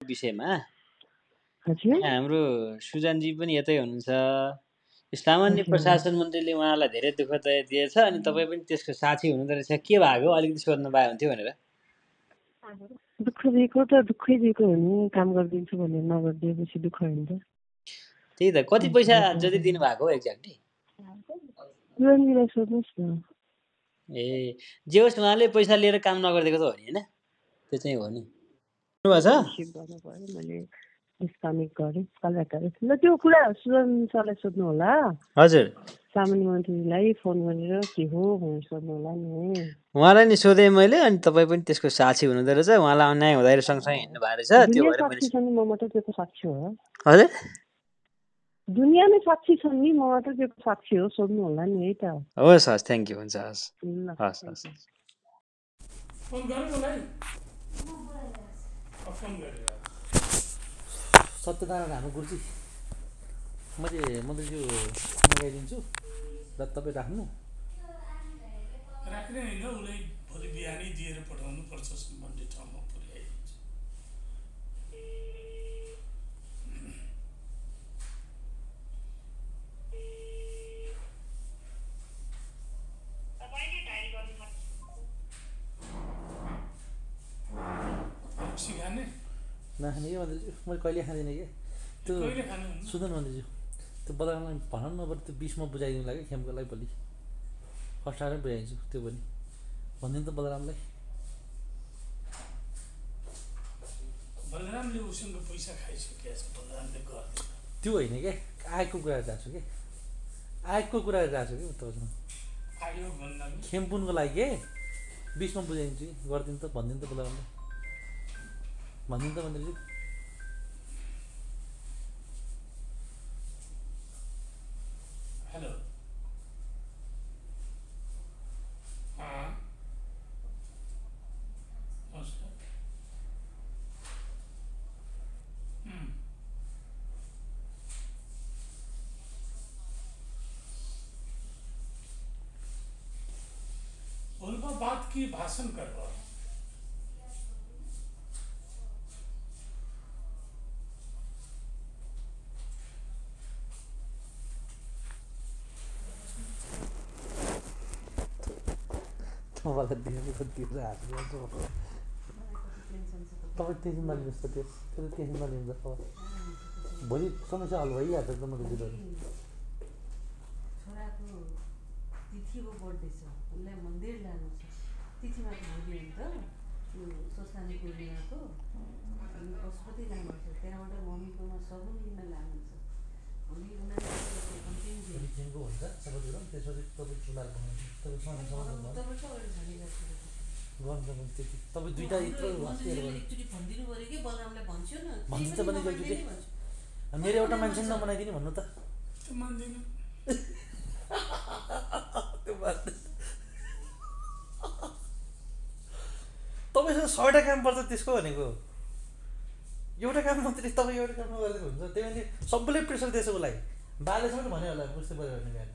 विषयमा हजुर हाम्रो सुजनजी पनि यतै हुनुहुन्छ। सामान्य प्रशासन मन्त्रीले उहाँलाई धेरै दुःख दिएछ अनि तपाईँ पनि त्यसको साक्षी हुनुहुँदो रहेछ। के भएको अलिकति सोध्नु पाए हुन्थ्यो भनेर। दुःख दिएको त दुःखै दिएको हो नि, काम गरिदिन्छु भनेर नगरिदिएपछि दुःख हुन्छ। त्यही त, कति पैसा जति दिनुभएको हो एक्ज्याक्टली? सुजनजीलाई सोध्नुहोस् न। ए जे होस्, उहाँले पैसा लिएर काम नगरिदिएको त हो नि, होइन? त्यो चाहिँ हो नि। रिसिभ गर्नु पर्यो, मैले डिस्कनेक्ट गरेँ, कलब्याक गरेँ। ल त्यो कुरा सुजन सरलाई सोध्नु होला। हजुर, सामान्य मन्त्रीलाई फोन गरेर के हो भनेर सोध्नु होला नि। उहाँलाई नि सोधेँ मैले, अनि तपाईँ पनि त्यसको साक्षी हुनुहुँदो रहेछ। उहाँलाई अन्याय हुँदाखेरि सँगसँगै हिँड्नु भएको रहेछ। त्यो भएर साक्षी छ नि, म मात्र त्यो साक्षी हो। हजुर, दुनियाँ नै साक्षी छन् नि, म मात्र त्यो साक्षी हो। सोध्नु होला नि है त। हस् हस्, थ्याङ्क यू, हुन्छ, हस् हस् हस्। फोन गर्नु मलाई फोन गरेर सत्यनारायण हाम्रो गुरुजी, मैले मन्त्रीज्यू मगाइदिन्छु र तपाईँ राख्नु। राख्ने होइन, उसलाई भोलि बिहानै दिएर पठाउनु पर्छ। सम्बन्धित ठाउँमा पुर्याइदिन्छ। सिकाने नखाने कि मन्त्रीज्यू, मैले कहिले खाँदिनँ कि त्यो। सुन्नु न मन्त्रीज्यू, त्यो बजारमा भनौँ न, बरु त्यो 20मा बुझाइदिनु लागि खेमकोलाई भोलि फर्स्ट आएर बुझाइदिन्छु। त्यो पनि भनिदिनु त बलरामलाई। बलरामले उसँग पैसा खाइसकेको छ, बलरामले गर्दैन। त्यो होइन क्या, आएको कुरा गरिरहेको छु कि, आएको कुरा गरिरहेको छु कि तपाईँसँग। आयो भन्दा खेमपुनको लागि के 20मा बुझाइदिन्छु कि, गरिदिनु त, भनिदिनु त बलरामलाई, भनिदिनु त मन्त्रीज्यू। हेलो, उनको बात की भाषण कर रहा हूँ। तपाईँलाई दिएर हाँस्नु तपाईँ टेन्सन नलिनुहोस् त, त्यो टेन्सन नलिनुहोस् त। भोलि समस्या हल भइहाल्छ त। मन्त्रीज्यू छोराको तिथिको बर्थडे छ, उसलाई मन्दिर लानु छ। तिथिमा त भोलि हो नि त, सोस्लानी पूर्णिमाको। अनि पशुपति लानु छ, त्यहाँबाट मम्मीकोमा सगुन लिन लानु छ। भोलि हुन्छ सबैतिर। त्यसपछि तपाईँ चुलाएर बनाउनु, तपाईँ त्यति तपाईँ दुइटा यत्रो एकचोटि भनिदिनु पऱ्यो कि बलरामलाई भन्छु न, भन्छ त भने एकचोटि मेरो एउटा मान्छे नबनाइदिने भन्नु त। मान्दिनँ तपाईँसँग 100वटा काम पर्छ त्यसको भनेको। एउटा काम मात्रै तपाईँ एउटा काम नगरेको हुन्छ। त्यही भने सबैले प्रेसर दिएछ उसलाई। बालेसम्म भन्यो होला बुझ्दै पऱ्यो भने बिहान।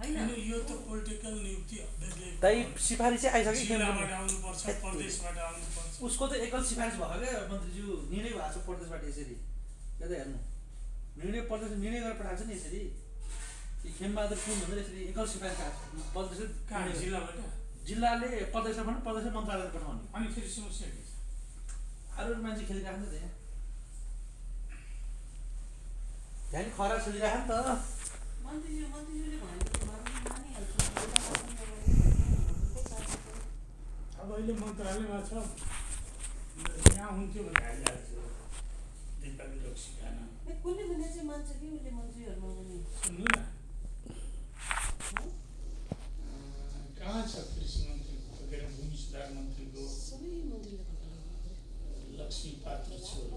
होइन, यो त पोलिटिकल नियुक्ति त्यही सिफारिस आइसक्यो। आउनुपर्छ, प्रदेशबाट आउनुपर्छ। उसको त एकल सिफारिस भयो क्या मन्त्रीज्यू, निर्णय भएको छ प्रदेशबाट। यसरी यता हेर्नु, निर्णय प्रदेश निर्णय गरेर पठाएको छ नि यसरी। खेमबहादुर पुन भनेर यसरी एकल सिफारिस आएको छ प्रदेश। जिल्लाबाट जिल्लाले प्रदेशमा पनि प्रदेश मन्त्रालयले पठाउने। अनि फेरि समस्या के छ? अरू मान्छे खेलिरहेको नि त यहाँ, यहाँ नि खरा खेलिरहेको नि त। मन्त्रीज्यूले भनेको अब अहिले मन्त्रालयमा छ, यहाँ हुन्थ्यो भने हालिहाल्थ्यो। दिपाली रक्सी खान कसले भने चाहिँ मान्छ कि उसले मन्त्रीहरूमा पनि। सुन्नु न, कहाँ छ कृषि मन्त्रीको, भूमि सुधार मन्त्रीको, सबै मन्त्रीले लक्ष्मी पात्र छोरो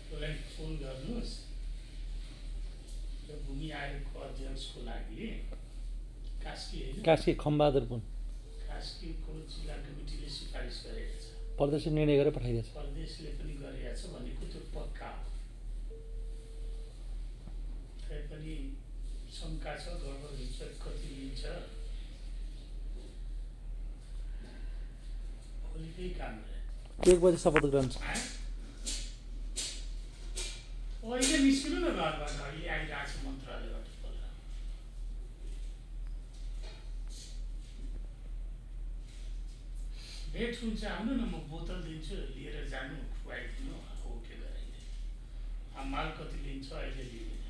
उसलाई फोन गर्नुहोस्। भूमि आयोगको अध्यक्षको लागि कास्की खमबहादुर पुन कास्कीको जिल्ला कमिटीले सिफारिस गरेको छ। प्रदेशले निर्णय गरेर पठाइदिएछ। प्रदेशले पनि गरेको छ भनेको त्यो पक्का हो। तैपनि शङ्का छ, गडबड हुन्छ, कति लिन्छ। केही काम गरेन 1 बजे शपथ ग्रहण छ अहिले निस्किनु न घरबाट अहिले आइरहेको छ मन्त्रालयबाट भेट हुन्छ आउनु न म बोतल दिन्छु लिएर जानु खुवाइदिनु ओके गराइदिनु माल कति लिन्छ अहिले लिँदैन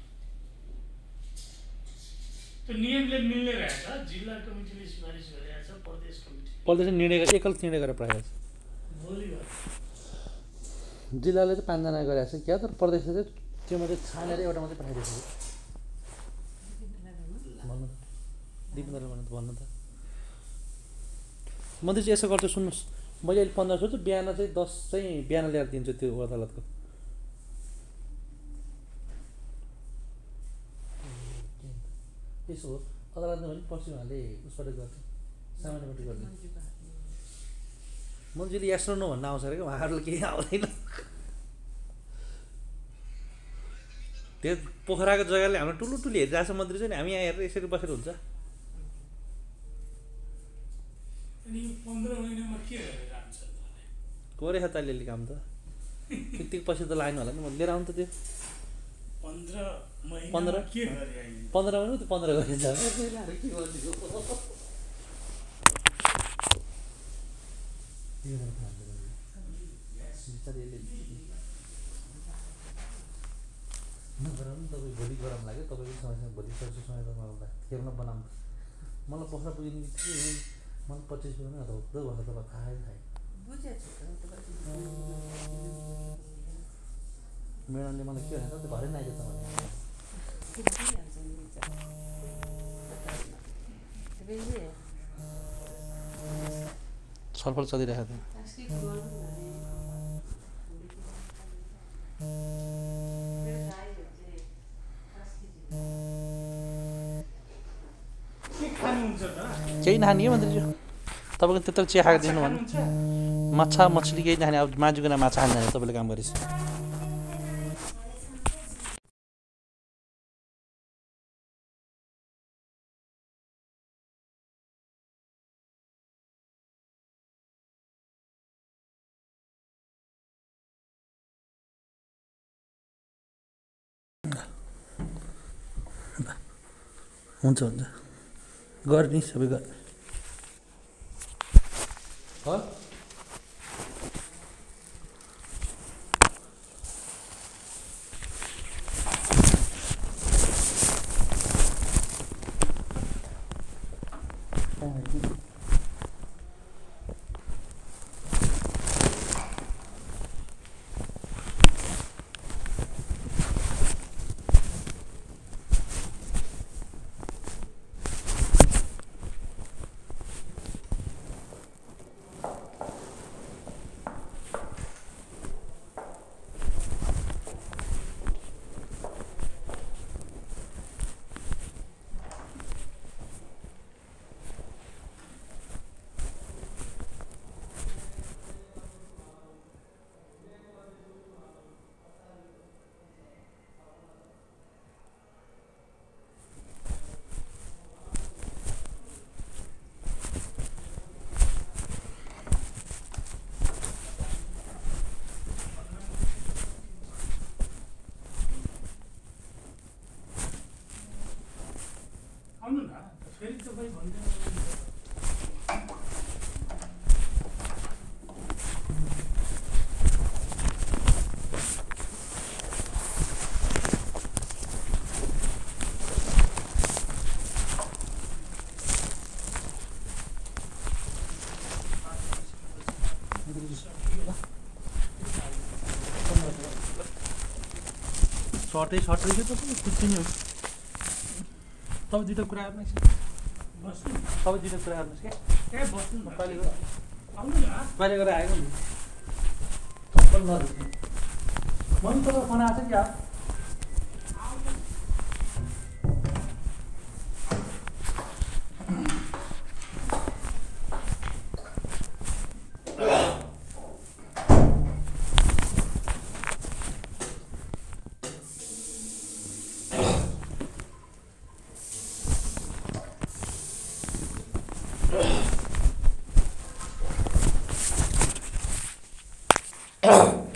त्यो नियमले मिल्ने रहेछ जिल्ला कमिटीले सिफारिस गरिरहेको छ प्रदेश निर्णय एकल निर्णय गरेर प्रायः भोलि जिल्लाले चाहिँ 5 जना गरेको छ क्या तर प्रदेशले चाहिँ त्यो मात्रै छानेर एउटा मात्रै पठाइदिएको छ भन्नु त दिपीन्द्रले भन्नु त मन्त्री चाहिँ यसो गर्छु सुन्नुहोस् मैले अहिले 15 सोध्छु बिहान चाहिँ 10 चाहिँ बिहान ल्याएर दिन्छु त्यो अदालतको यसो हो अदालतमा पनि पछि उहाँले उसबाट गर्छ सामान्यबाट गर्छ मन्त्रीले यस र नो भन्न आउँछ अरे कि उहाँहरूले केही आउँदैन त्यो पोखराको जग्गाले हाम्रो ठुलो ठुलो हेरिरहेको छ मन्त्री चाहिँ हामी यहाँ हेरेर यसरी बसेर हुन्छ अनि 15 महिनामा के गरेर जान्छ कोरे हताले काम त त्यतिकै पछि त लाइन होला नि म लिएर आउँ त त्यो 15 महिना 15 के गरे 15 महिना त 15 गरिन्छ नगराउनु तपाईँ भोलि गरम लाग्यो तपाईँको समयसँग भोलि सर्छु समय त मलाई खेल्न बनाउनु मलाई पोखरा पुगिनु बित्तिकै मलाई 25 मिनट अथवा उद्धो भएर तपाईँ खाए म्याडमले मलाई के भनेर त्यो घरै नआइदिएछ भने छलफल चलिरहेको थियो केही नखाने हो मन्त्रीज्यू तपाईँको त्यत्रो चिया खाएको देख्नु भने माछा मछली केही नखाने अब माजुको माछा खाने जाने तपाईँले काम गरेछ हुन्छ हुन्छ गर्ने सबै गर्ने सर्टै सर्ट रहेछ तपाईँ खुसी नै हो तपाईँ दुइटा कुरा गर्नुहोस् बस्नु तपाईँ दुइटा कुरा गर्नुहोस् क्या ए बस्नु कहिले गएर आएको नि नजिक मैले तपाईँ फोन आएको छ क्या है